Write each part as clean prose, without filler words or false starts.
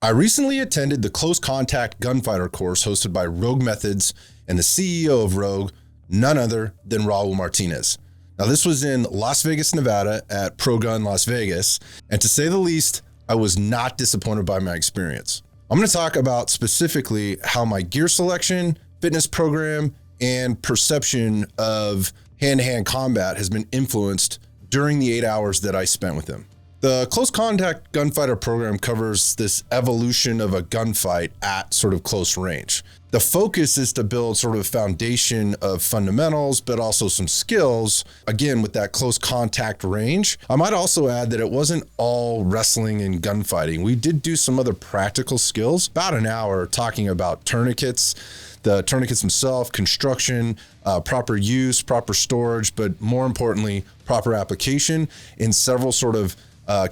I recently attended the Close Contact Gunfighter Course hosted by Rogue Methods and the CEO of Rogue, none other than Raul Martinez. Now, this was in Las Vegas, Nevada at Pro Gun Las Vegas, and to say the least, I was not disappointed by my experience. I'm going to talk about specifically how my gear selection, fitness program, and perception of hand-to-hand combat has been influenced during the 8 hours that I spent with him. The Close Contact Gunfighter program covers this evolution of a gunfight at sort of close range. The focus is to build sort of a foundation of fundamentals, but also some skills, again, with that close contact range. I might also add that it wasn't all wrestling and gunfighting. We did do some other practical skills, about an hour talking about tourniquets, the tourniquets themselves, construction, proper use, proper storage, but more importantly, proper application in several sort of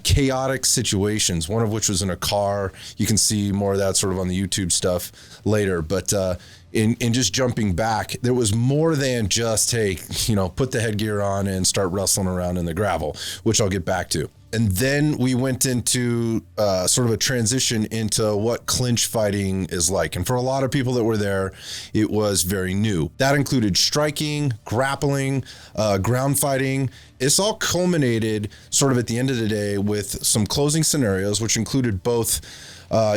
chaotic situations, one of which was in a car. You can see more of that sort of on the YouTube stuff later. But in just jumping back, there was more than just, hey, put the headgear on and start wrestling around in the gravel, which I'll get back to. And then we went into sort of a transition into what clinch fighting is like. And for a lot of people that were there, it was very new. That included striking, grappling, ground fighting. It's all culminated sort of at the end of the day with some closing scenarios, which included both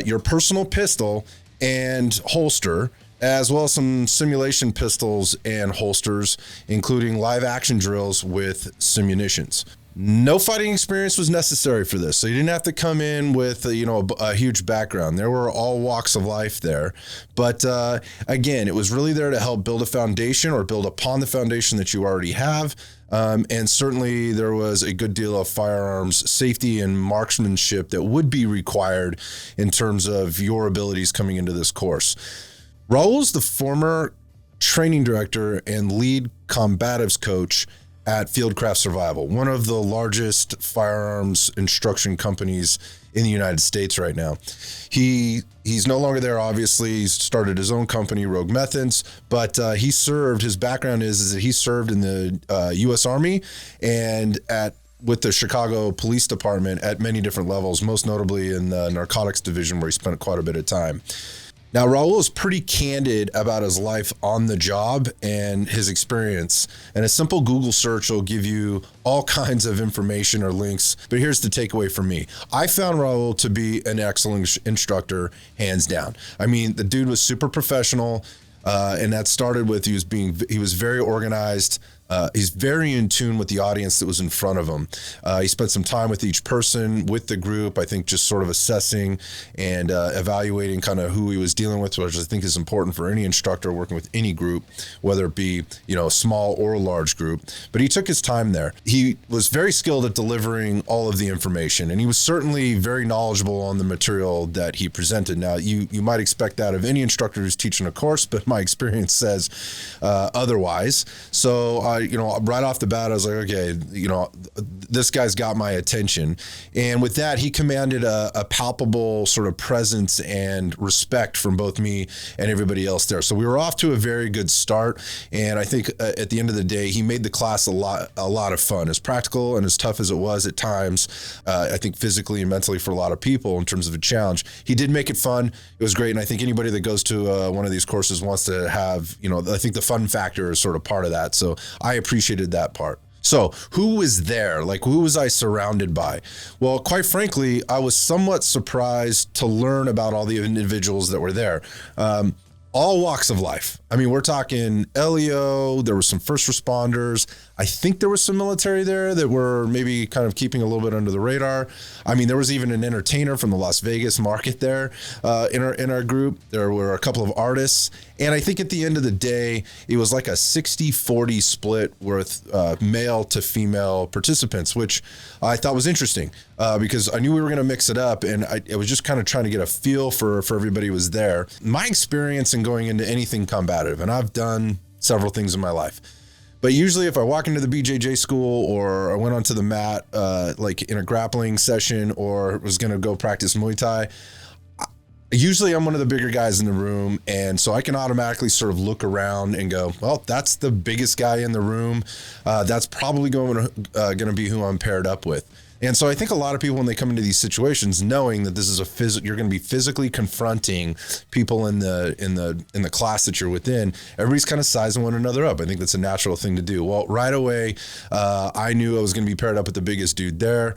your personal pistol and holster, as well as some simulation pistols and holsters, including live action drills with simunitions. No fighting experience was necessary for this, so you didn't have to come in with a huge background. There were all walks of life there, but again, it was really there to help build a foundation or build upon the foundation that you already have. And certainly there was a good deal of firearms safety and marksmanship that would be required in terms of your abilities coming into this course. Raul's the former training director and lead combatives coach at Fieldcraft Survival, one of the largest firearms instruction companies in the United States right now. He's no longer there, obviously. He's started his own company, Rogue Methods, but his background is that he served in the U.S. Army and with the Chicago Police Department at many different levels, most notably in the narcotics division, where he spent quite a bit of time. Now, Raul is pretty candid about his life on the job and his experience, and a simple Google search will give you all kinds of information or links, but here's the takeaway from me. I found Raul to be an excellent instructor, hands down. I mean, the dude was super professional, and that started with he was very organized. He's very in tune with the audience that was in front of him. He spent some time with each person, with the group, I think just sort of assessing and evaluating kind of who he was dealing with, which I think is important for any instructor working with any group, whether it be, a small or a large group. But he took his time there. He was very skilled at delivering all of the information, and he was certainly very knowledgeable on the material that he presented. Now, you might expect that of any instructor who's teaching a course, but my experience says otherwise. So right off the bat, I was like, okay, this guy's got my attention. And with that, he commanded a palpable sort of presence and respect from both me and everybody else there. So we were off to a very good start. And I think at the end of the day, he made the class a lot of fun, as practical and as tough as it was at times. I think physically and mentally for a lot of people in terms of a challenge, he did make it fun. It was great. And I think anybody that goes to one of these courses wants to have, I think the fun factor is sort of part of that. So I appreciated that part. So who was there? Who was I surrounded by? Well, quite frankly, I was somewhat surprised to learn about all the individuals that were there. All walks of life. I mean, we're talking LEO, there were some first responders. I think there was some military there that were maybe kind of keeping a little bit under the radar. I mean, there was even an entertainer from the Las Vegas market there in our group. There were a couple of artists. And I think at the end of the day, it was like a 60-40 split with male to female participants, which I thought was interesting because I knew we were going to mix it up. And I was just kind of trying to get a feel for everybody who was there. My experience in going into anything combative, and I've done several things in my life, but usually if I walk into the BJJ school or I went onto the mat, in a grappling session or was going to go practice Muay Thai, usually I'm one of the bigger guys in the room. And so I can automatically sort of look around and go, well, that's the biggest guy in the room. That's probably going to be who I'm paired up with. And so I think a lot of people, when they come into these situations, knowing that this is you're going to be physically confronting people in the class that you're within, everybody's kind of sizing one another up. I think that's a natural thing to do. Well, right away, I knew I was going to be paired up with the biggest dude there.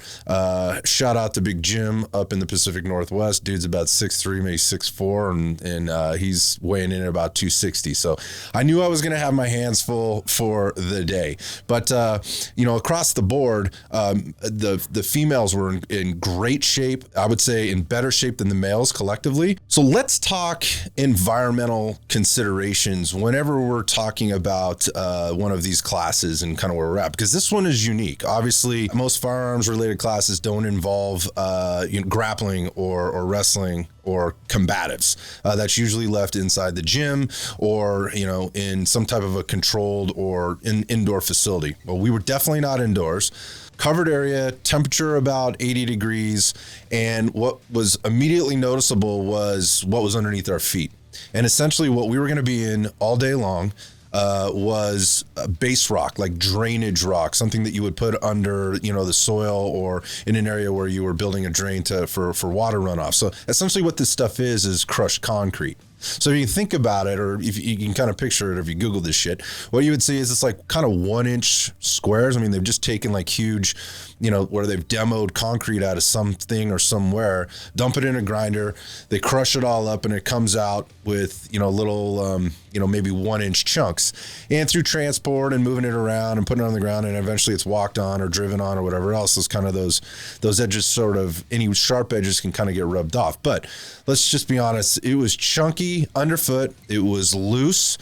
Shout out to Big Jim up in the Pacific Northwest. Dude's about 6'3", maybe 6'4", and he's weighing in at about 260. So I knew I was going to have my hands full for the day. But across the board, the females were in great shape. I would say in better shape than the males collectively. So let's talk environmental considerations whenever we're talking about one of these classes and kind of where we're at, because this one is unique. Obviously, most firearms related classes don't involve grappling or wrestling or combatives. That's usually left inside the gym or, in some type of a controlled or indoor facility. Well, we were definitely not indoors. Covered area, temperature about 80 degrees. And what was immediately noticeable was what was underneath our feet. And essentially what we were going to be in all day long was base rock, like drainage rock, something that you would put under, the soil or in an area where you were building a drain for water runoff. So essentially what this stuff is crushed concrete. So if you think about it, or if you can kind of picture it, if you Google this shit, what you would see is it's like kind of 1-inch squares. I mean, they've just taken like huge, where they've demoed concrete out of something or somewhere, dump it in a grinder, they crush it all up, and it comes out with, little, maybe 1-inch chunks. And through transport and moving it around and putting it on the ground, and eventually it's walked on or driven on or whatever else, those edges sort of, any sharp edges can kind of get rubbed off. But let's just be honest, it was chunky underfoot, it was loose,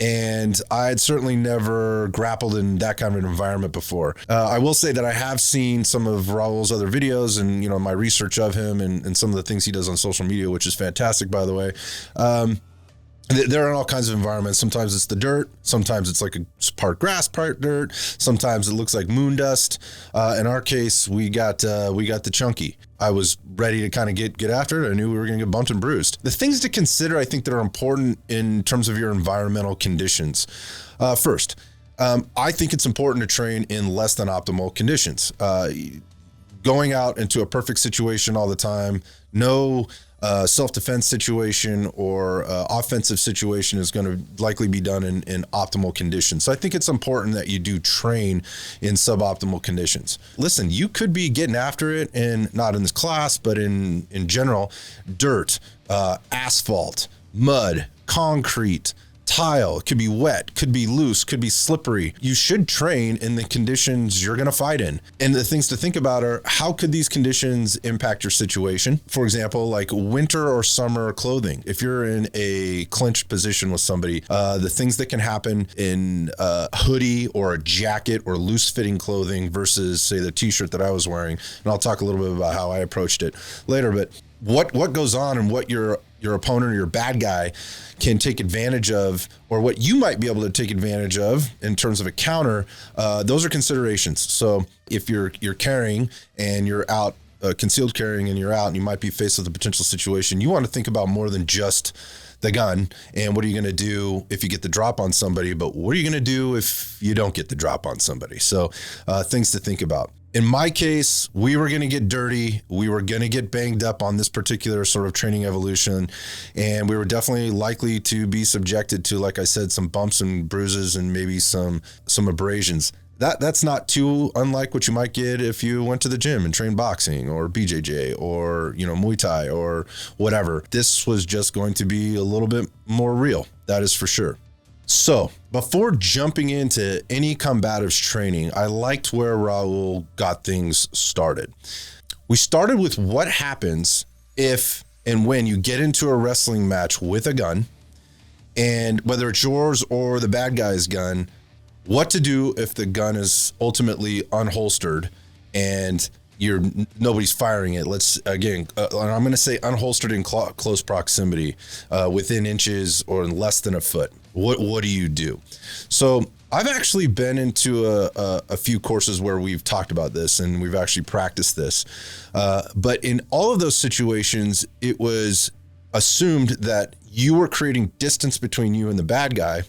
and I had certainly never grappled in that kind of an environment before. I will say that I have seen some of Raul's other videos and, my research of him and some of the things he does on social media, which is fantastic, by the way. There are all kinds of environments. Sometimes it's the dirt. Sometimes it's like a part grass, part dirt. Sometimes it looks like moon dust. In our case, we got the chunky. I was ready to kind of get after it. I knew we were going to get bumped and bruised. The things to consider, I think, that are important in terms of your environmental conditions. First, I think it's important to train in less than optimal conditions. Going out into a perfect situation all the time, no self-defense situation or offensive situation is going to likely be done in optimal conditions. So I think it's important that you do train in suboptimal conditions. Listen, you could be getting after it, and not in this class, but in general, dirt, asphalt, mud, concrete, tile. It could be wet, could be loose, could be slippery. You should train in the conditions you're going to fight in. And the things to think about are, how could these conditions impact your situation? For example, like winter or summer clothing. If you're in a clinched position with somebody, the things that can happen in a hoodie or a jacket or loose fitting clothing versus, say, the t-shirt that I was wearing. And I'll talk a little bit about how I approached it later, but what goes on and what your opponent or your bad guy can take advantage of, or what you might be able to take advantage of in terms of a counter, those are considerations. So if you're carrying and you're out, concealed carrying and you're out and you might be faced with a potential situation, you want to think about more than just the gun and what are you going to do if you get the drop on somebody, but what are you going to do if you don't get the drop on somebody? So things to think about. In my case, we were going to get dirty. We were going to get banged up on this particular sort of training evolution. And we were definitely likely to be subjected to, like I said, some bumps and bruises and maybe some abrasions. That's not too unlike what you might get if you went to the gym and trained boxing or BJJ or, Muay Thai or whatever. This was just going to be a little bit more real. That is for sure. So before jumping into any combatives training, I liked where Raul got things started. We started with what happens if and when you get into a wrestling match with a gun, and whether it's yours or the bad guy's gun, what to do if the gun is ultimately unholstered and nobody's firing it. Let's again, I'm going to say unholstered in close proximity, within inches or less than a foot. What do you do? So I've actually been into a few courses where we've talked about this and we've actually practiced this. But in all of those situations, it was assumed that you were creating distance between you and the bad guy,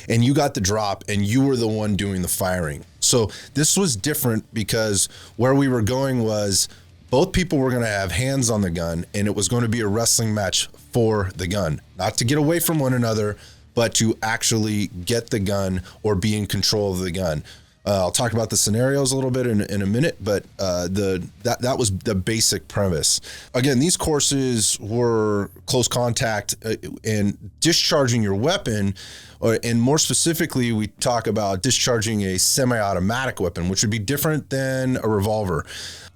and you got the drop and you were the one doing the firing. So this was different because where we were going was both people were going to have hands on the gun, and it was going to be a wrestling match for the gun, not to get away from one another, but to actually get the gun or be in control of the gun. I'll talk about the scenarios a little bit in a minute, but that was the basic premise. Again, these courses were close contact and discharging your weapon, and more specifically, we talk about discharging a semi-automatic weapon, which would be different than a revolver.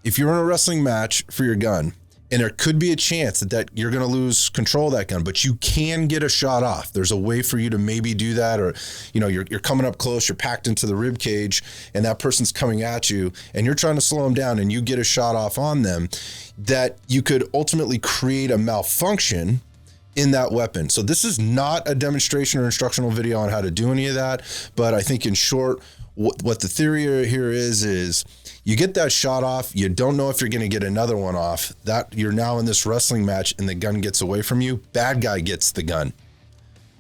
If you're in a wrestling match for your gun, and there could be a chance that you're going to lose control of that gun, but you can get a shot off. There's a way for you to maybe do that, or you're coming up close, you're packed into the rib cage, and that person's coming at you, and you're trying to slow them down, and you get a shot off on them, that you could ultimately create a malfunction in that weapon. So this is not a demonstration or instructional video on how to do any of that, but I think in short, what the theory here is you get that shot off, you don't know if you're going to get another one off, that you're now in this wrestling match and the gun gets away from you, bad guy gets the gun.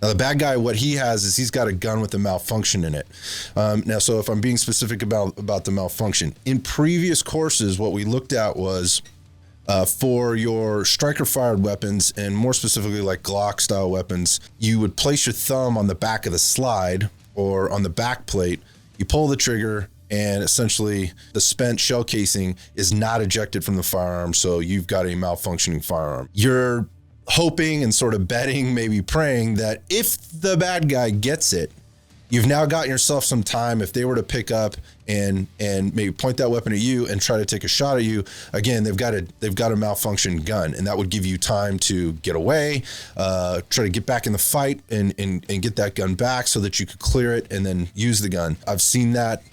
Now the bad guy, what he has is he's got a gun with a malfunction in it. Now, so if I'm being specific about the malfunction, in previous courses, what we looked at was for your striker fired weapons, and more specifically like Glock style weapons, you would place your thumb on the back of the slide or on the back plate, you pull the trigger, and essentially the spent shell casing is not ejected from the firearm, so you've got a malfunctioning firearm. You're hoping and sort of betting, maybe praying, that if the bad guy gets it, you've now gotten yourself some time. If they were to pick up and maybe point that weapon at you and try to take a shot at you, again, they've got a malfunctioned gun, and that would give you time to get away, try to get back in the fight and get that gun back so that you could clear it and then use the gun. I've seen that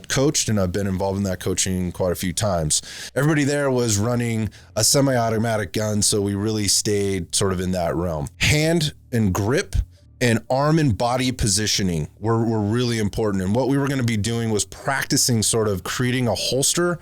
coached, and I've been involved in that coaching quite a few times. Everybody there was running a semi-automatic gun, so we really stayed sort of in that realm. Hand and grip and arm and body positioning were really important. And what we were going to be doing was practicing sort of creating a holster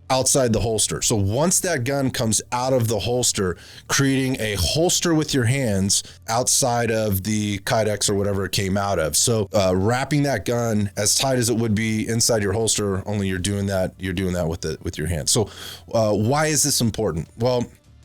outside the holster. So once that gun comes out of the holster, creating a holster with your hands outside of the Kydex or whatever it came out of. So wrapping that gun as tight as it would be inside your holster, only you're doing that with your hands. So why is this important? Well,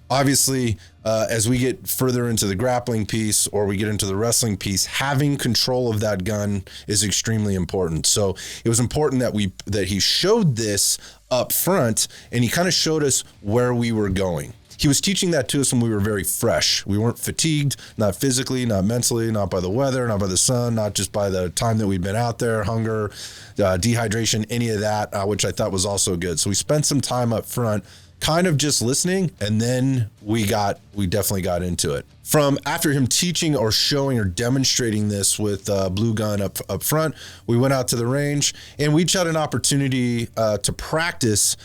obviously, as we get further into the grappling piece or we get into the wrestling piece, having control of that gun is extremely important. So it was important that he showed this up front, and he kind of showed us where we were going. He was teaching that to us when we were very fresh. We weren't fatigued, not physically, not mentally, not by the weather, not by the sun, not just by the time that we'd been out there, hunger, dehydration, any of that, which I thought was also good. So we spent some time up front kind of just listening, and then we definitely got into it. From after him teaching or showing or demonstrating this with blue gun up front, we went out to the range, and we each had an opportunity to practice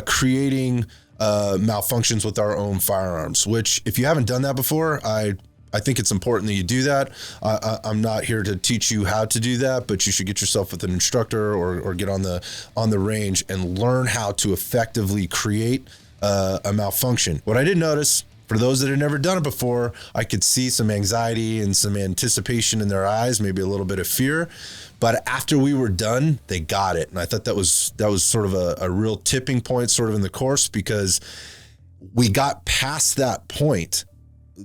creating malfunctions with our own firearms, which if you haven't done that before, I think it's important that you do that. I'm not here to teach you how to do that, but you should get yourself with an instructor or get on the range and learn how to effectively create a malfunction. What I did notice, for those that had never done it before, I could see some anxiety and some anticipation in their eyes, maybe a little bit of fear. But after we were done, they got it. And I thought that was sort of a real tipping point sort of in the course, because we got past that point,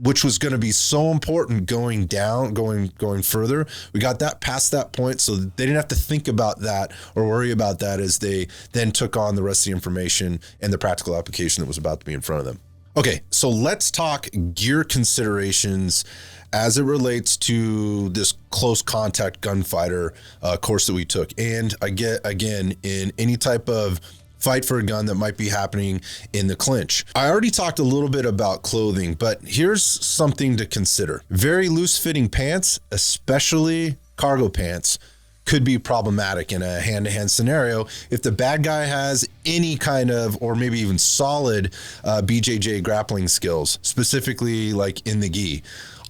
which was going to be so important going further. We got that past that point, so they didn't have to think about that or worry about that as they then took on the rest of the information and the practical application that was about to be in front of them. Okay, so let's talk gear considerations as it relates to this close contact gunfighter course that we took. And again, in any type of fight for a gun that might be happening in the clinch. I already talked a little bit about clothing, but here's something to consider. Very loose fitting pants, especially cargo pants, could be problematic in a hand-to-hand scenario if the bad guy has any kind of, or maybe even solid BJJ grappling skills, specifically like in the gi.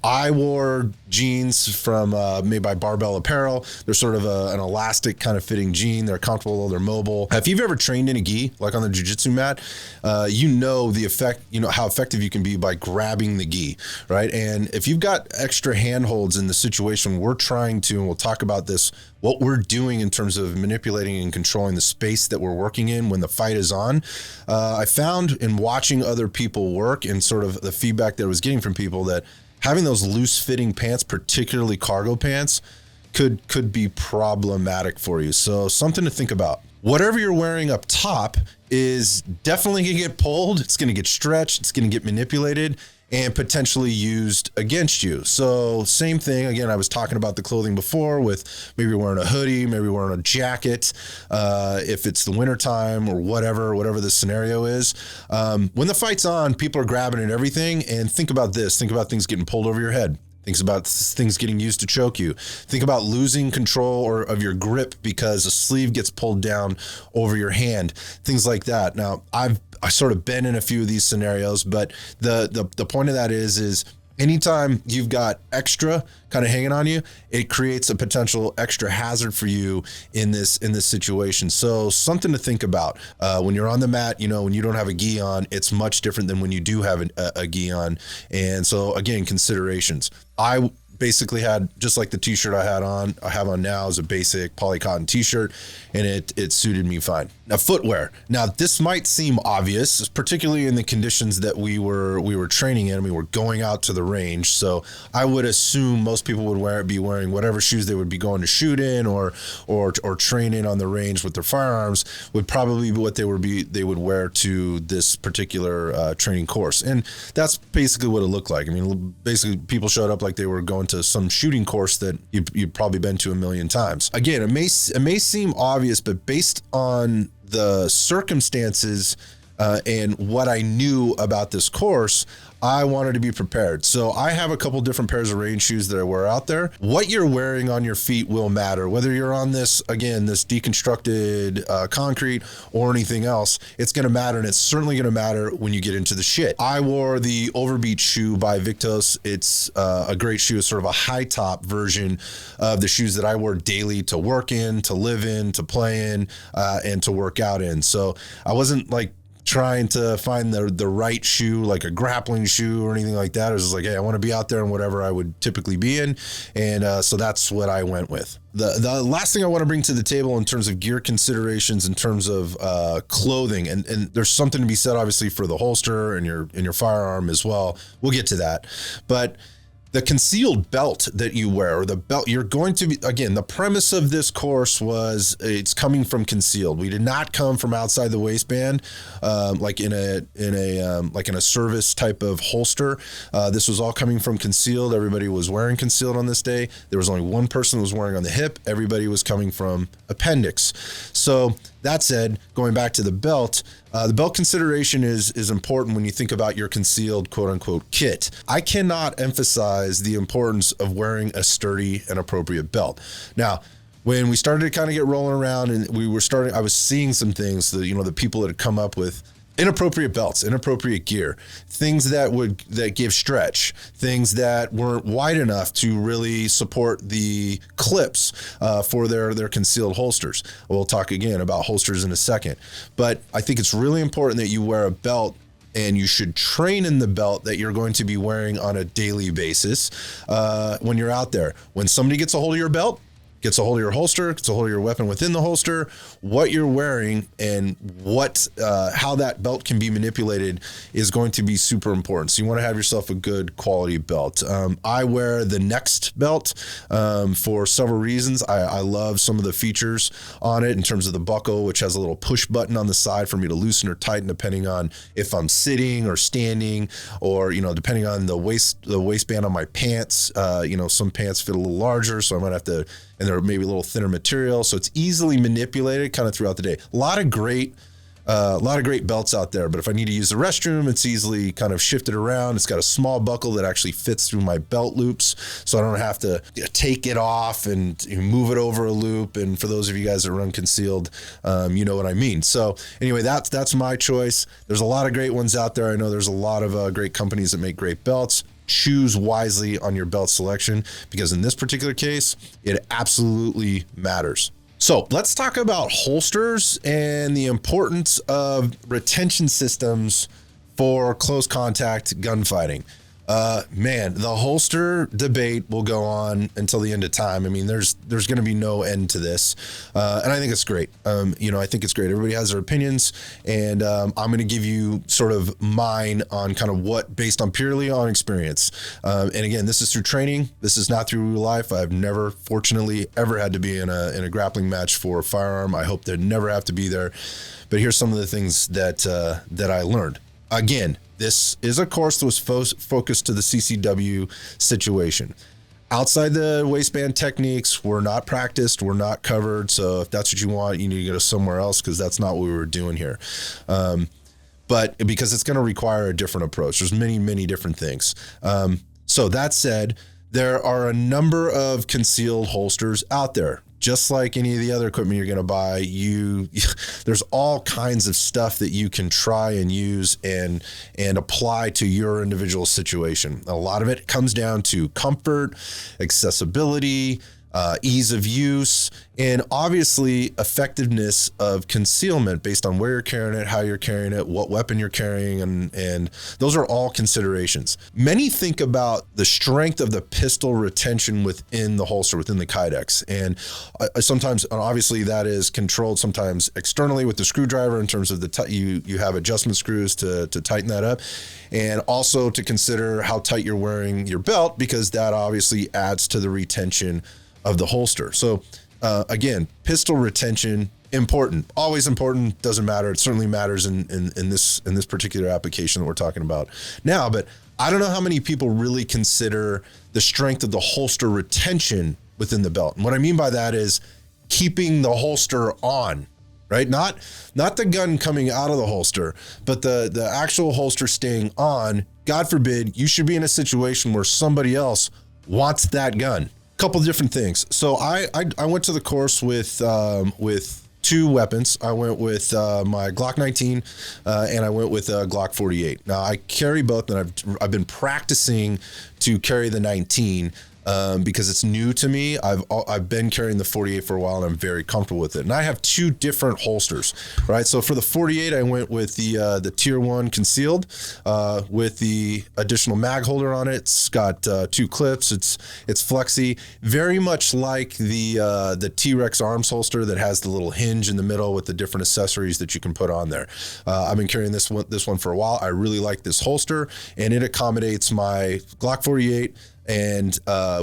I wore jeans from made by Barbell Apparel. They're sort of an elastic kind of fitting jean. They're comfortable, they're mobile. If you've ever trained in a gi, like on the jiu-jitsu mat, you know the effect, you know how effective you can be by grabbing the gi, right? And if you've got extra handholds in the situation we're trying to, and we'll talk about this, what we're doing in terms of manipulating and controlling the space that we're working in when the fight is on, I found in watching other people work and sort of the feedback that I was getting from people that having those loose fitting pants, particularly cargo pants, could be problematic for you. So something to think about. Whatever you're wearing up top is definitely going to get pulled. It's going to get stretched. It's going to get manipulated and potentially used against you. So same thing. Again, I was talking about the clothing before with maybe wearing a hoodie, maybe wearing a jacket, if it's the wintertime or whatever the scenario is. When the fight's on, people are grabbing at everything. And think about this. Think about things getting pulled over your head. Think about things getting used to choke you. Think about losing control of your grip because a sleeve gets pulled down over your hand. Things like that. Now, I sort of been in a few of these scenarios, but the point of that is anytime you've got extra kind of hanging on you, it creates a potential extra hazard for you in this situation. So something to think about when you're on the mat. You know, when you don't have a gi on, it's much different than when you do have a gi on. And so again, considerations. I basically had, just like the t-shirt I have on now is a basic poly cotton t-shirt, and it suited me fine. Now, footwear. Now, this might seem obvious, particularly in the conditions that we were training in. We were going out to the range, so I would assume most people would be wearing whatever shoes they would be going to shoot in or train in on the range with their firearms would probably be what they would wear to this particular training course, and that's basically what it looked like. I mean, basically, people showed up like they were going to some shooting course that you've probably been to a million times. Again, it may seem obvious, but based on the circumstances and what I knew about this course, I wanted to be prepared. So I have a couple different pairs of rain shoes that I wear out there. What you're wearing on your feet will matter. Whether you're on this deconstructed concrete or anything else, it's going to matter, and it's certainly going to matter when you get into the shit. I wore the Overbeat shoe by Victos. It's a great shoe. It's sort of a high top version of the shoes that I wear daily to work in, to live in, to play in, and to work out in. So I wasn't like trying to find the right shoe, like a grappling shoe or anything like that. It was just like, hey, I want to be out there in whatever I would typically be in. And so that's what I went with. The last thing I want to bring to the table in terms of gear considerations, in terms of clothing, and there's something to be said, obviously, for the holster and your firearm as well. We'll get to that. But the concealed belt that you wear, or the belt you're going to be, again, the premise of this course was it's coming from concealed. We did not come from outside the waistband, like in a service type of holster. This was all coming from concealed. Everybody was wearing concealed on this day. There was only one person who was wearing on the hip. Everybody was coming from appendix. So that said, going back to the belt consideration is important when you think about your concealed quote unquote kit. I cannot emphasize the importance of wearing a sturdy and appropriate belt. Now, when we started to kind of get rolling around and I was seeing some things that, the people that had come up with inappropriate belts, inappropriate gear, things that give stretch, things that weren't wide enough to really support the clips for their concealed holsters. We'll talk again about holsters in a second, but I think it's really important that you wear a belt, and you should train in the belt that you're going to be wearing on a daily basis when you're out there. When somebody gets a hold of your belt, gets a hold of your holster, gets a hold of your weapon within the holster, what you're wearing and how that belt can be manipulated is going to be super important. So you want to have yourself a good quality belt. I wear the Next belt for several reasons. I love some of the features on it in terms of the buckle, which has a little push button on the side for me to loosen or tighten depending on if I'm sitting or standing, or depending on the waistband on my pants. Some pants fit a little larger, so I might have to, and they're maybe a little thinner material, so it's easily manipulated kind of throughout the day. A lot of great belts out there, but if I need to use the restroom, it's easily kind of shifted around. It's got a small buckle that actually fits through my belt loops, so I don't have to take it off and move it over a loop. And for those of you guys that run concealed, you know what I mean. So anyway, that's my choice. There's a lot of great ones out there. I know there's a lot of great companies that make great belts. choose wisely on your belt selection, because in this particular case, it absolutely matters. So let's talk about holsters and the importance of retention systems for close contact gunfighting. Man, the holster debate will go on until the end of time. I mean, there's going to be no end to this. And I think it's great. I think it's great. Everybody has their opinions, and I'm going to give you sort of mine on kind of what, based on purely on experience. And again, this is through training. This is not through real life. I've never, fortunately, ever had to be in a grappling match for a firearm. I hope to never have to be there. But here's some of the things that I learned. Again, this is a course that was focused to the CCW situation. Outside the waistband techniques, we're not practiced, we're not covered. So if that's what you want, you need to go somewhere else, because that's not what we were doing here. But because it's going to require a different approach. There's many, many different things. So that said, there are a number of concealed holsters out there. Just like any of the other equipment you're going to buy, there's all kinds of stuff that you can try and use and apply to your individual situation. A lot of it comes down to comfort, accessibility, ease of use, and obviously effectiveness of concealment based on where you're carrying it, how you're carrying it, what weapon you're carrying, and those are all considerations. Many think about the strength of the pistol retention within the holster, within the kydex, and sometimes, obviously, that is controlled sometimes externally with the screwdriver in terms of you have adjustment screws to tighten that up, and also to consider how tight you're wearing your belt, because that obviously adds to the retention of the holster. So again, pistol retention, important, always important, doesn't matter. It certainly matters in this particular application that we're talking about now, but I don't know how many people really consider the strength of the holster retention within the belt. And what I mean by that is keeping the holster on, right? Not the gun coming out of the holster, but the actual holster staying on. God forbid you should be in a situation where somebody else wants that gun. Couple different things. So I went to the course with two weapons. I went with my Glock 19 and I went with a Glock 48. Now I carry both, and I've been practicing to carry the 19 because it's new to me. I've been carrying the 48 for a while, and I'm very comfortable with it. And I have two different holsters, right? So for the 48, I went with the Tier 1 concealed with the additional mag holder on it. It's got two clips. It's flexy, very much like the T-Rex arms holster that has the little hinge in the middle with the different accessories that you can put on there. I've been carrying this one for a while. I really like this holster, and it accommodates my Glock 48 and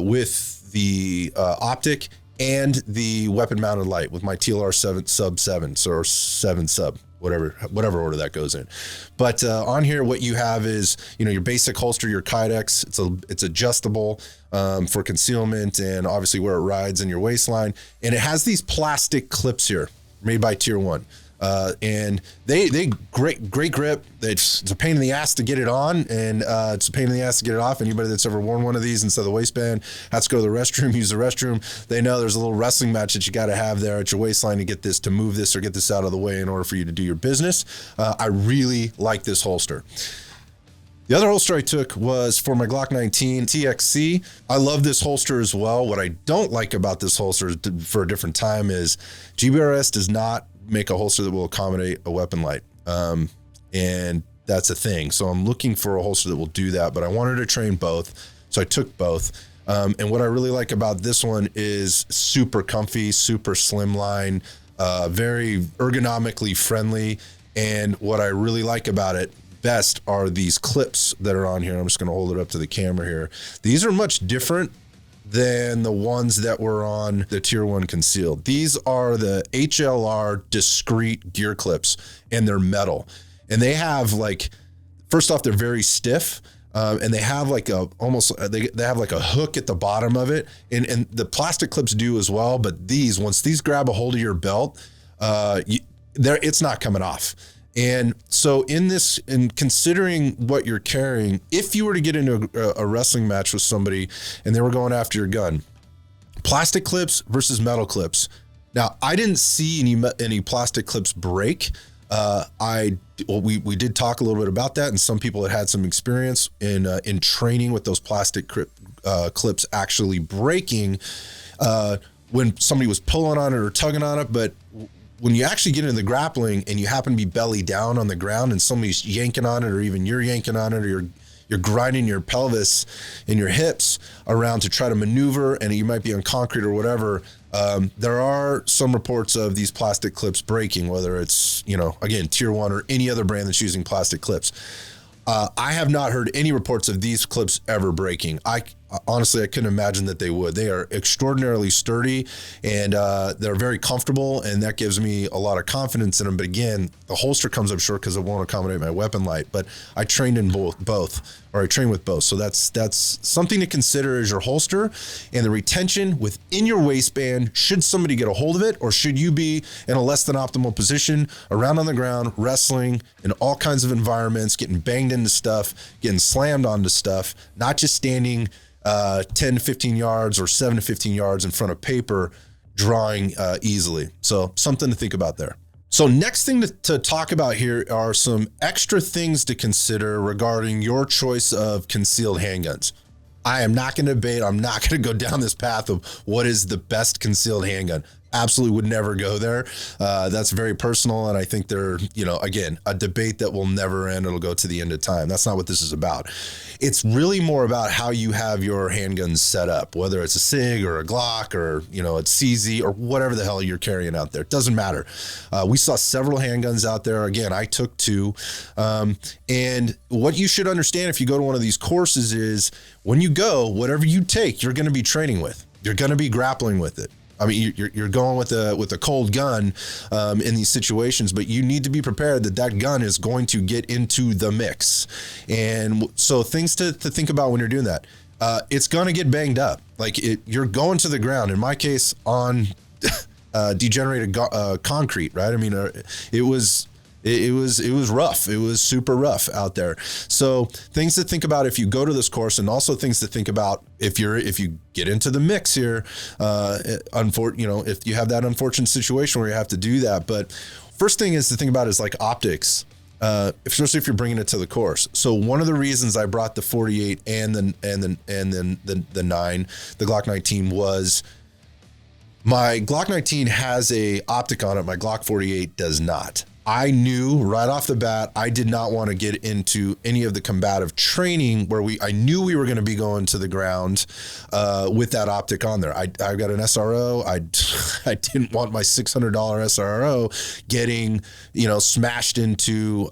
with the optic and the weapon mounted light with my TLR 7 sub 7 or 7 sub, whatever order that goes in. But on here, what you have is, your basic holster, your kydex. It's adjustable for concealment and obviously where it rides in your waistline. And it has these plastic clips here made by Tier 1. And they great grip. It's a pain in the ass to get it on, and it's a pain in the ass to get it off. Anybody that's ever worn one of these instead of the waistband has to go to the restroom, use the restroom. They know there's a little wrestling match that you got to have there at your waistline to move this or get this out of the way in order for you to do your business. I really like this holster. The other holster I took was for my Glock 19 TXC. I love this holster as well. What I don't like about this holster for a different time is GBRS does not make a holster that will accommodate a weapon light. And that's a thing. So I'm looking for a holster that will do that, but I wanted to train both. So I took both. And what I really like about this one is super comfy, super slimline, very ergonomically friendly. And what I really like about it best are these clips that are on here. I'm just going to hold it up to the camera here. These are much different than the ones that were on the Tier 1 concealed. These are the HLR discrete gear clips, and they're metal. And they have first off, they're very stiff. And they have they have like a hook at the bottom of it. And the plastic clips do as well. But once these grab a hold of your belt, it's not coming off. And so in considering what you're carrying, if you were to get into a wrestling match with somebody and they were going after your gun, plastic clips versus metal clips. Now, I didn't see any plastic clips break. I well, we did talk a little bit about that, and some people had some experience in training with those plastic clips actually breaking when somebody was pulling on it or tugging on it. But when you actually get into the grappling and you happen to be belly down on the ground and somebody's yanking on it, or even you're yanking on it, or you're grinding your pelvis and your hips around to try to maneuver, and you might be on concrete or whatever, there are some reports of these plastic clips breaking, whether it's, again, Tier 1 or any other brand that's using plastic clips. I have not heard any reports of these clips ever breaking. Honestly, I couldn't imagine that they would. They are extraordinarily sturdy, and they're very comfortable, and that gives me a lot of confidence in them. But again, the holster comes up short because it won't accommodate my weapon light. But I trained in both, or I train with both. So that's something to consider as your holster, and the retention within your waistband. Should somebody get a hold of it, or should you be in a less than optimal position around on the ground, wrestling in all kinds of environments, getting banged into stuff, getting slammed onto stuff, not just standing 10 to 15 yards or 7 to 15 yards in front of paper, drawing easily. So something to think about there. So next thing to talk about here are some extra things to consider regarding your choice of concealed handguns. I am not going to debate. I'm not going to go down this path of what is the best concealed handgun. Absolutely would never go there. That's very personal. And I think they're, again, a debate that will never end. It'll go to the end of time. That's not what this is about. It's really more about how you have your handguns set up, whether it's a SIG or a Glock or, a CZ or whatever the hell you're carrying out there. It doesn't matter. We saw several handguns out there. Again, I took 2. And what you should understand if you go to one of these courses is when you go, whatever you take, you're going to be training with. You're going to be grappling with it. I mean, you're going with a cold gun in these situations, but you need to be prepared that gun is going to get into the mix. And so things to think about when you're doing that. It's going to get banged up. You're going to the ground. In my case, on degenerated concrete, right? I mean, it was rough. It was super rough out there. So things to think about if you go to this course, and also things to think about if you get into the mix here, if you have that unfortunate situation where you have to do that. But first thing is to think about is optics, especially if you're bringing it to the course. So one of the reasons I brought the 48 and then the 9, the Glock 19 was my Glock 19 has a optic on it. My Glock 48 does not. I knew right off the bat, I did not want to get into any of the combative training where I knew we were going to be going to the ground with that optic on there. I got an SRO. I didn't want my $600 SRO getting, smashed into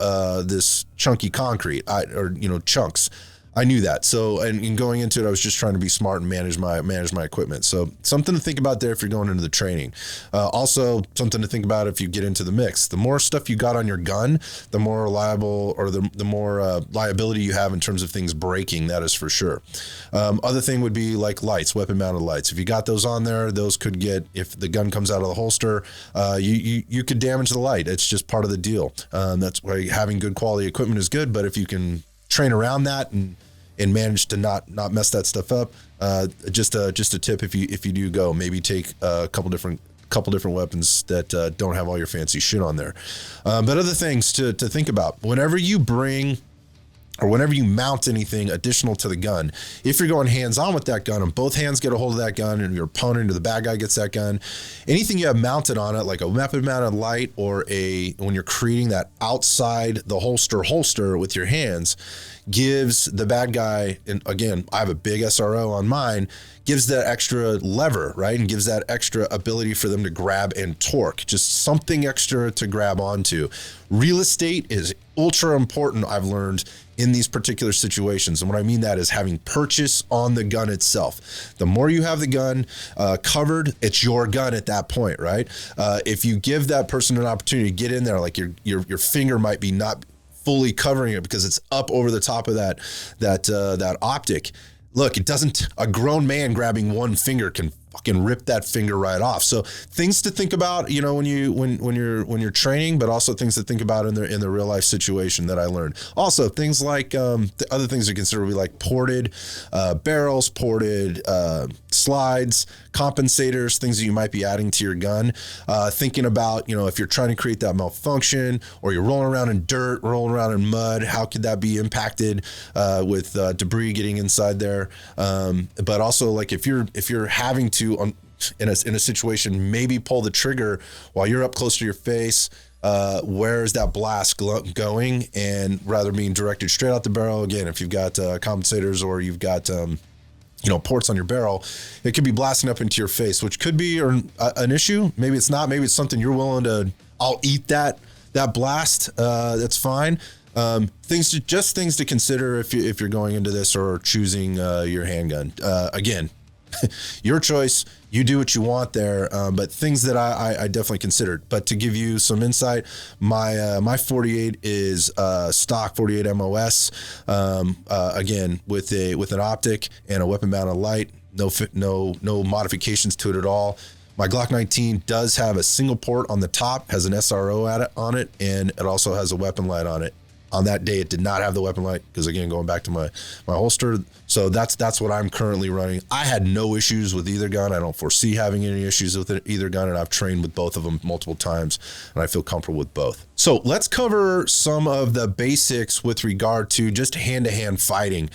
this chunky concrete or chunks. I knew that. So, and in going into it, I was just trying to be smart and manage my equipment. So something to think about there if you're going into the training. Also something to think about if you get into the mix. The more stuff you got on your gun, the more reliable or the more liability you have in terms of things breaking. That is for sure. Other thing would be lights, weapon mounted lights. If you got those on there, those could get, if the gun comes out of the holster, you could damage the light. It's just part of the deal. That's why having good quality equipment is good. But if you can train around that and manage to not mess that stuff up, just a tip if you do go, maybe take a couple different weapons that don't have all your fancy shit on there. But other things to think about whenever you bring or whenever you mount anything additional to the gun, if you're going hands-on with that gun and both hands get a hold of that gun and your opponent or the bad guy gets that gun, anything you have mounted on it, like a weapon-mounted light or when you're creating that outside the holster with your hands, gives the bad guy, and again, I have a big SRO on mine, gives that extra lever, right? And gives that extra ability for them to grab and torque, just something extra to grab onto. Real estate is ultra important, I've learned, in these particular situations. And what I mean that is having purchase on the gun itself. The more you have the gun covered, it's your gun at that point, right? If you give that person an opportunity to get in there, like your finger might be not fully covering it because it's up over the top of that optic. Look, a grown man grabbing one finger can fucking rip that finger right off. So things to think about, you know, when you're training, but also things to think about in the real life situation that I learned. Also things like the other things to consider would be like ported barrels, ported slides, compensators, things that you might be adding to your gun. Thinking about, you know, if you're trying to create that malfunction, or you're rolling around in dirt, rolling around in mud, how could that be impacted with debris getting inside there? But also, like, if you're having to in a situation, maybe pull the trigger while you're up close to your face. Where is that blast going? And rather being directed straight out the barrel. Again, if you've got compensators, or you've got you know, ports on your barrel, it could be blasting up into your face, which could be an issue. Maybe it's not. Maybe it's something you're willing to. I'll eat that blast. That's fine. Things to consider if you're going into this or choosing your handgun. Again, your choice. You do what you want there, but things that I definitely considered. But to give you some insight, my 48 is stock 48 MOS. Again, with an optic and a weapon mounted light. No modifications to it at all. My Glock 19 does have a single port on the top, has an SRO on it, and it also has a weapon light on it. On that day, it did not have the weapon light because, again, going back to my holster. So that's what I'm currently running. I had no issues with either gun. I don't foresee having any issues with either gun, and I've trained with both of them multiple times, and I feel comfortable with both. So let's cover some of the basics with regard to just hand-to-hand fighting,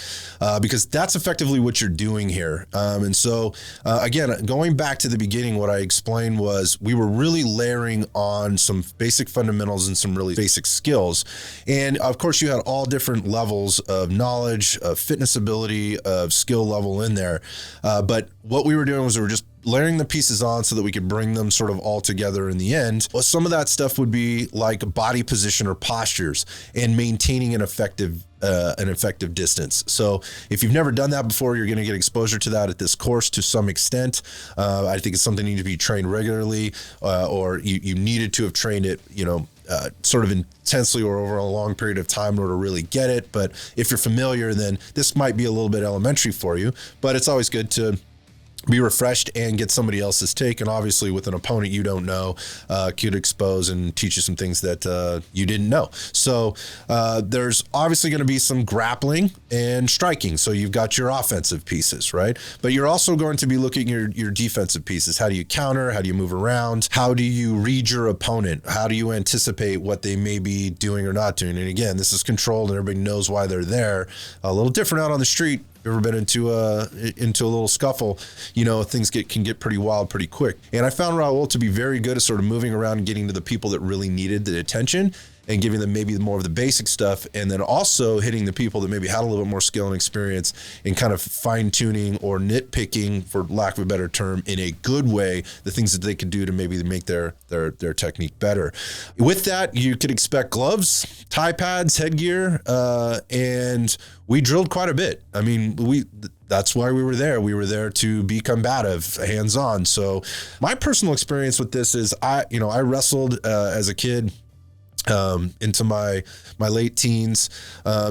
because that's effectively what you're doing here. And so, again, going back to the beginning, what I explained was we were really layering on some basic fundamentals and some really basic skills. And, of course, you had all different levels of knowledge, of fitness ability, of skill level in there. But what we were doing was we were just layering the pieces on so that we could bring them sort of all together in the end. Well, some of that stuff would be like body position or postures and maintaining an effective distance. So if you've never done that before, you're going to get exposure to that at this course to some extent. I think it's something you need to be trained regularly, or you needed to have trained it, you know, sort of intensely or over a long period of time in order to really get it. But if you're familiar, then this might be a little bit elementary for you, but it's always good to be refreshed and get somebody else's take. And obviously with an opponent you don't know, could expose and teach you some things that you didn't know. So there's obviously going to be some grappling and striking. So you've got your offensive pieces, right? But you're also going to be looking at your defensive pieces. How do you counter? How do you move around? How do you read your opponent? How do you anticipate what they may be doing or not doing? And again, this is controlled and everybody knows why they're there. A little different out on the street. Ever been into a little scuffle, you know, things can get pretty wild pretty quick. And I found Raul to be very good at sort of moving around and getting to the people that really needed the attention and giving them maybe more of the basic stuff, and then also hitting the people that maybe had a little bit more skill and experience and kind of fine-tuning or nitpicking, for lack of a better term, in a good way, the things that they could do to maybe make their technique better. With that, you could expect gloves, tie pads, headgear, and we drilled quite a bit. I mean, that's why we were there. We were there to be combative, hands-on. So my personal experience with this is I wrestled as a kid into my late teens.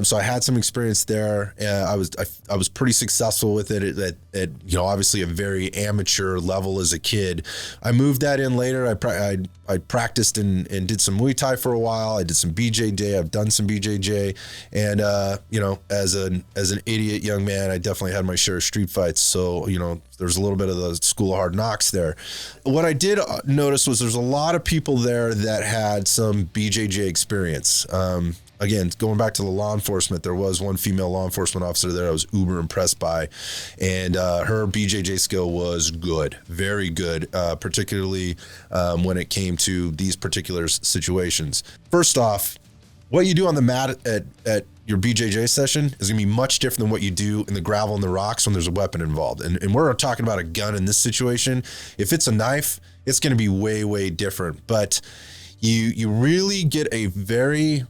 So I had some experience there. I was pretty successful with it at obviously a very amateur level as a kid. I moved that in later. I practiced and did some Muay Thai for a while. I did some BJJ. I've done some BJJ, and as an idiot young man, I definitely had my share of street fights. So there's a little bit of the school of hard knocks there. What I did notice was there's a lot of people there that had some BJJ experience. Again, going back to the law enforcement, there was one female law enforcement officer there I was uber impressed by, and her BJJ skill was good, very good, particularly when it came to these particular situations. First off, what you do on the mat at your BJJ session is going to be much different than what you do in the gravel and the rocks when there's a weapon involved. And we're talking about a gun in this situation. If it's a knife, it's going to be way, way different. But you really get a very,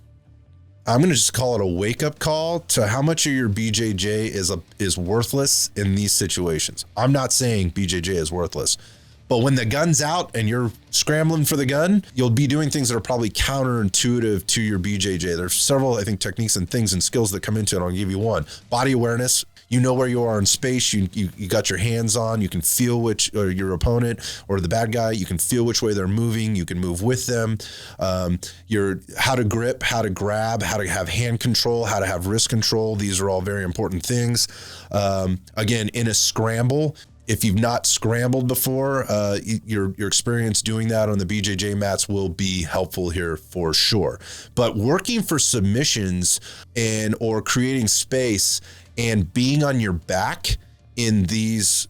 I'm going to just call it a wake-up call to how much of your BJJ is worthless in these situations. I'm not saying BJJ is worthless, But when the gun's out and you're scrambling for the gun, you'll be doing things that are probably counterintuitive to your BJJ. There's several, I think, techniques and things and skills that come into it. I'll give you one. Body awareness. You know where you are in space. You got your hands on. You can feel which, or your opponent or the bad guy. You can feel which way they're moving. You can move with them. How to grip, how to grab, how to have hand control, how to have wrist control. These are all very important things. Again, in a scramble, if you've not scrambled before, your experience doing that on the BJJ mats will be helpful here for sure. But working for submissions or creating space and being on your back in these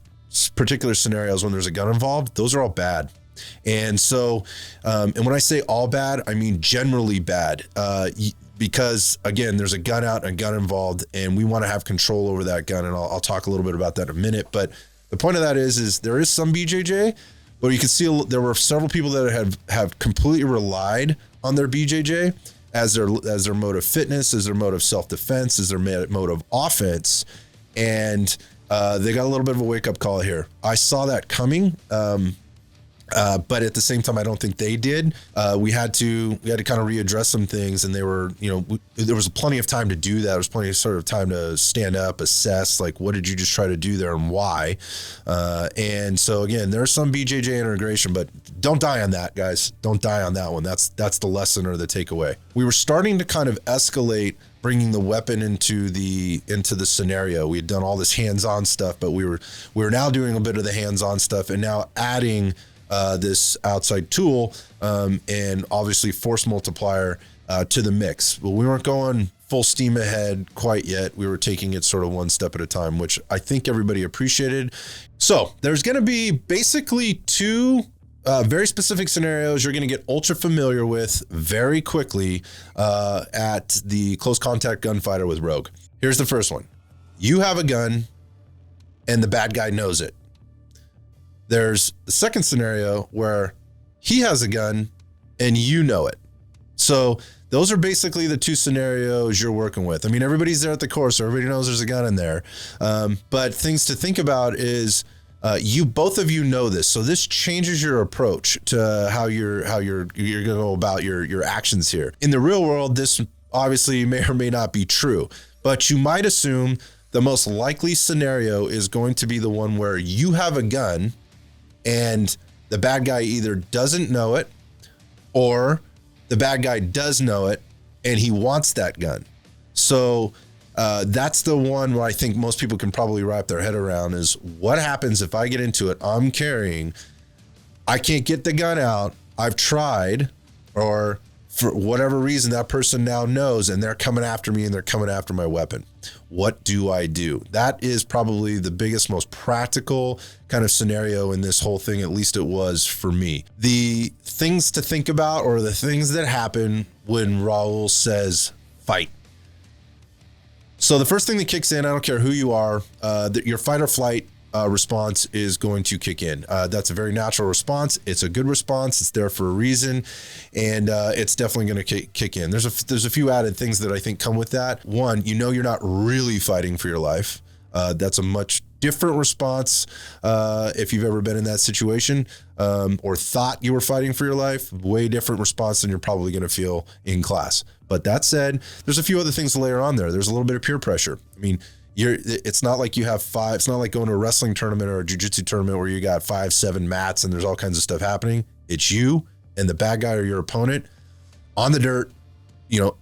particular scenarios when there's a gun involved, those are all bad. And so, and when I say all bad, I mean generally bad. Because again, there's a gun out and a gun involved, and we want to have control over that gun. And I'll talk a little bit about that in a minute. But the point of that is there is some BJJ, but you can see there were several people that have completely relied on their BJJ as their mode of fitness, as their mode of self-defense, as their mode of offense. And they got a little bit of a wake-up call here. I saw that coming. But at the same time, I don't think they did. We had to kind of readdress some things, and they were, there was plenty of time to do that. There was plenty of sort of time to stand up, assess, like, what did you just try to do there and why? And so again, there's some BJJ integration, but don't die on that, guys. Don't die on that one. That's the lesson or the takeaway. We were starting to kind of escalate bringing the weapon into the scenario. We had done all this hands-on stuff, but we were now doing a bit of the hands-on stuff and now adding this outside tool and obviously force multiplier to the mix. But we weren't going full steam ahead quite yet. We were taking it sort of one step at a time, which I think everybody appreciated. So there's going to be basically two very specific scenarios you're going to get ultra familiar with very quickly at the Close Contact Gunfighter with Rogue. Here's the first one. You have a gun and the bad guy knows it. There's the second scenario where he has a gun and you know it. So those are basically the two scenarios you're working with. I mean, everybody's there at the course, so everybody knows there's a gun in there. But things to think about is both of you know this. So this changes your approach to how you're going to go about your actions here. In the real world, this obviously may or may not be true, but you might assume the most likely scenario is going to be the one where you have a gun and the bad guy either doesn't know it or the bad guy does know it and he wants that gun. So that's the one where I think most people can probably wrap their head around is what happens if I get into it, I'm carrying, I can't get the gun out, I've tried, or for whatever reason that person now knows and they're coming after me and they're coming after my weapon. What do I do? That is probably the biggest, most practical kind of scenario in this whole thing, at least it was for me. The things to think about or the things that happen when Raul says fight. So the first thing that kicks in, I don't care who you are, your fight or flight response is going to kick in. That's a very natural response. It's a good response. It's there for a reason, and it's definitely going to kick in. There's a few added things that I think come with that. One, you're not really fighting for your life. That's a much different response if you've ever been in that situation or thought you were fighting for your life. Way different response than you're probably going to feel in class. But that said, there's a few other things to layer on there. There's a little bit of peer pressure. I mean, it's not like you have five, it's not like going to a wrestling tournament or a jiu-jitsu tournament where you got 5-7 mats and there's all kinds of stuff happening. It's you and the bad guy or your opponent on the dirt,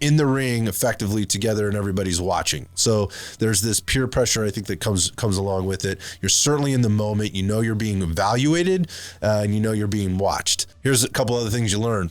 in the ring effectively together and everybody's watching. So there's this peer pressure, I think, that comes along with it. You're certainly in the moment, you're being evaluated and you're being watched. Here's a couple other things you learn.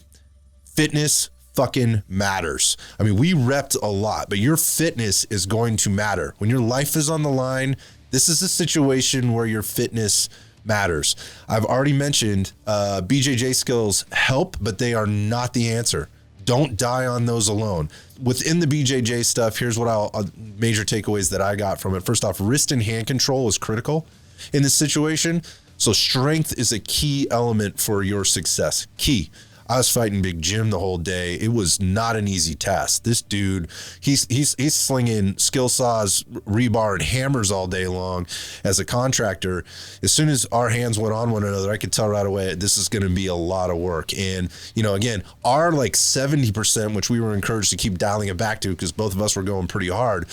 Fitness fucking matters. I mean, we repped a lot, but your fitness is going to matter. When your life is on the line, this is a situation where your fitness matters. I've already mentioned BJJ skills help, but they are not the answer. Don't die on those alone. Within the BJJ stuff, here's what major takeaways that I got from it. First off, wrist and hand control is critical in this situation. So strength is a key element for your success. Key. I was fighting Big Jim the whole day. It was not an easy task. This dude, he's slinging skill saws, rebar, and hammers all day long as a contractor. As soon as our hands went on one another, I could tell right away this is going to be a lot of work. And, you know, again, our like 70%, which we were encouraged to keep dialing it back to because both of us were going pretty hard,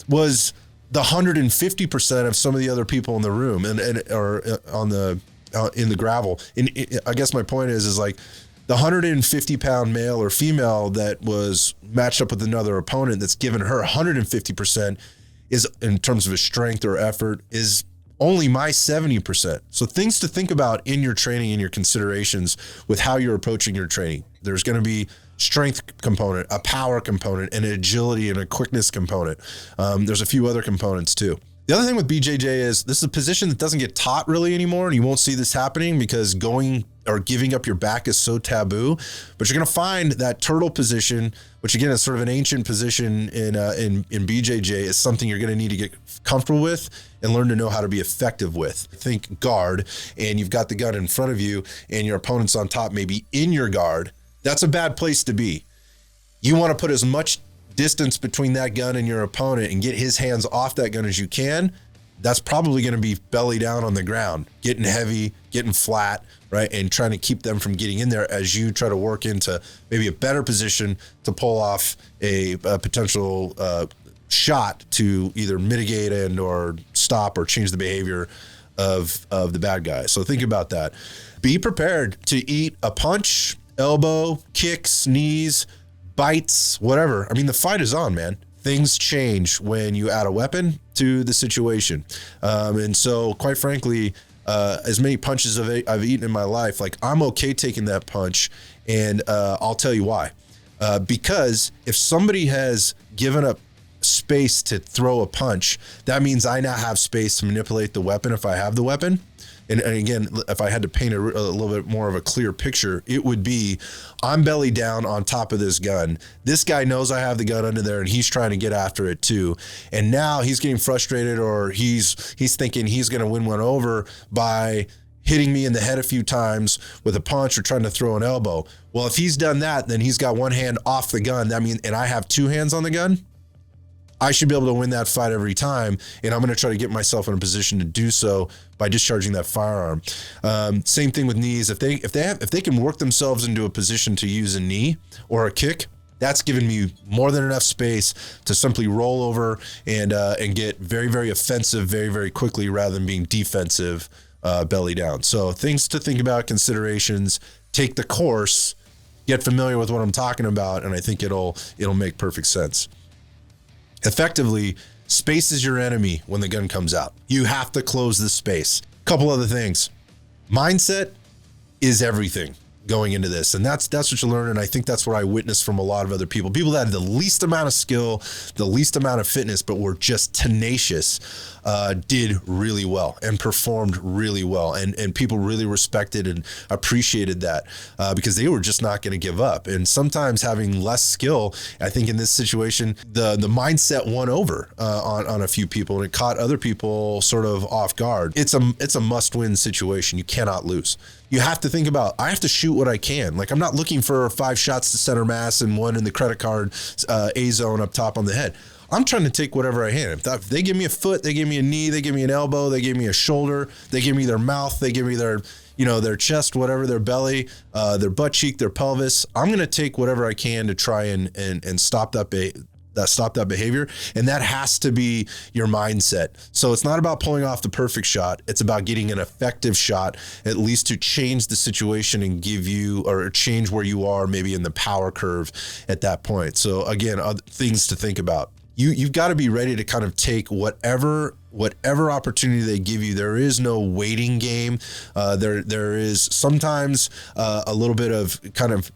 was the 150% of some of the other people in the room or on the in the gravel. And I guess my point is like the 150-pound male or female that was matched up with another opponent that's given her 150% is, in terms of his strength or effort, is only my 70%. So things to think about in your training and your considerations with how you're approaching your training. There's going to be strength component, a power component, an agility and a quickness component. There's a few other components too. The other thing with BJJ is this is a position that doesn't get taught really anymore, and you won't see this happening because going or giving up your back is so taboo. But you're going to find that turtle position, which again is sort of an ancient position in BJJ, is something you're going to need to get comfortable with and learn to know how to be effective with. Think guard, and you've got the gun in front of you, and your opponent's on top, maybe in your guard. That's a bad place to be. You want to put as much distance between that gun and your opponent and get his hands off that gun as you can. That's probably going to be belly down on the ground, getting heavy, getting flat, right? And trying to keep them from getting in there as you try to work into maybe a better position to pull off a potential shot to either mitigate and or stop or change the behavior of the bad guy. So think about that. Be prepared to eat a punch, elbow, kicks, knees, bites, whatever. I mean, the fight is on, man. Things change when you add a weapon to the situation. And so, quite frankly, as many punches I've eaten in my life, like I'm okay taking that punch, and I'll tell you why. Because if somebody has given up space to throw a punch, that means I now have space to manipulate the weapon if I have the weapon. And again, if I had to paint a little bit more of a clear picture, it would be I'm belly down on top of this gun. This guy knows I have the gun under there and he's trying to get after it too. And now he's getting frustrated, or he's thinking he's going to win one over by hitting me in the head a few times with a punch or trying to throw an elbow. Well, if he's done that, then he's got one hand off the gun. That means, and I have two hands on the gun, I should be able to win that fight every time, and I'm going to try to get myself in a position to do so by discharging that firearm. Same thing with knees. If they can work themselves into a position to use a knee or a kick, that's given me more than enough space to simply roll over and get very, very offensive very, very quickly rather than being defensive belly down. So things to think about, considerations. Take the course, get familiar with what I'm talking about, and I think it'll make perfect sense. Effectively, space is your enemy when the gun comes out. You have to close the space. Couple other things. Mindset is everything going into this, and that's what you learn. And I think that's what I witnessed from a lot of other people that had the least amount of skill, the least amount of fitness, but were just tenacious, did really well and performed really well, and people really respected and appreciated that because they were just not going to give up. And sometimes having less skill, I think in this situation, the mindset won over on a few people, and it caught other people sort of off guard. It's a must-win situation. You cannot lose. You have to think about, I have to shoot what I can. Like, I'm not looking for 5 shots to center mass and 1 in the credit card A zone up top on the head. I'm trying to take whatever I can. If they give me a foot, they give me a knee, they give me an elbow, they give me a shoulder, they give me their mouth, they give me their chest, whatever, their belly, their butt cheek, their pelvis. I'm going to take whatever I can to try and stop that behavior. And that has to be your mindset. So it's not about pulling off the perfect shot. It's about getting an effective shot, at least to change the situation and give you, or change where you are maybe in the power curve at that point. So again, other things to think about. You've got to be ready to kind of take whatever opportunity they give you. There is no waiting game. There is sometimes a little bit of kind of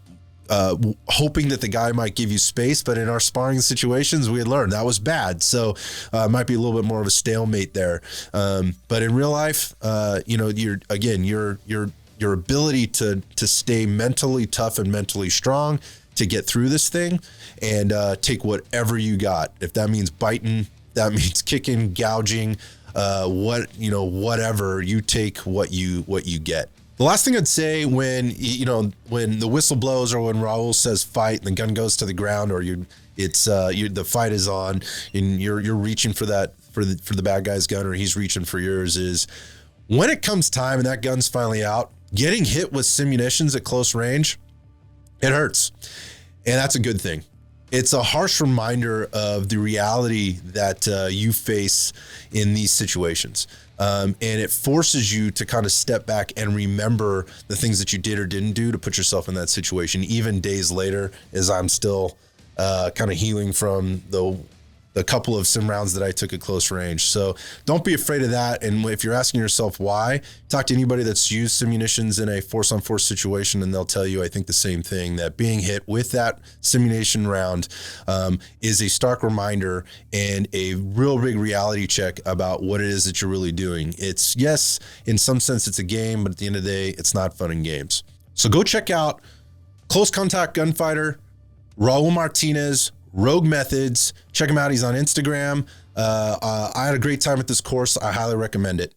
hoping that the guy might give you space, but in our sparring situations, we had learned that was bad. So it might be a little bit more of a stalemate there. But in real life, your ability to stay mentally tough and mentally strong to get through this thing and take whatever you got. If that means biting, that means kicking, gouging, whatever, you take what you get. The last thing I'd say when, you know, when the whistle blows or when Raul says fight and the gun goes to the ground, or the fight is on and you're reaching for the bad guy's gun, or he's reaching for yours, is when it comes time and that gun's finally out, getting hit with simunitions at close range, it hurts. And that's a good thing. It's a harsh reminder of the reality that you face in these situations. And it forces you to kind of step back and remember the things that you did or didn't do to put yourself in that situation, even days later, as I'm still kind of healing from the couple of sim rounds that I took at close range. So don't be afraid of that. And if you're asking yourself why, talk to anybody that's used simunitions in a force-on-force situation, and they'll tell you, I think, the same thing, that being hit with that simunation round is a stark reminder and a real big reality check about what it is that you're really doing. It's, yes, in some sense it's a game, but at the end of the day, it's not fun and games. So go check out Close Contact Gunfighter, Raul Martinez, Rogue Methods. Check him out. He's on Instagram. I had a great time at this course. I highly recommend it.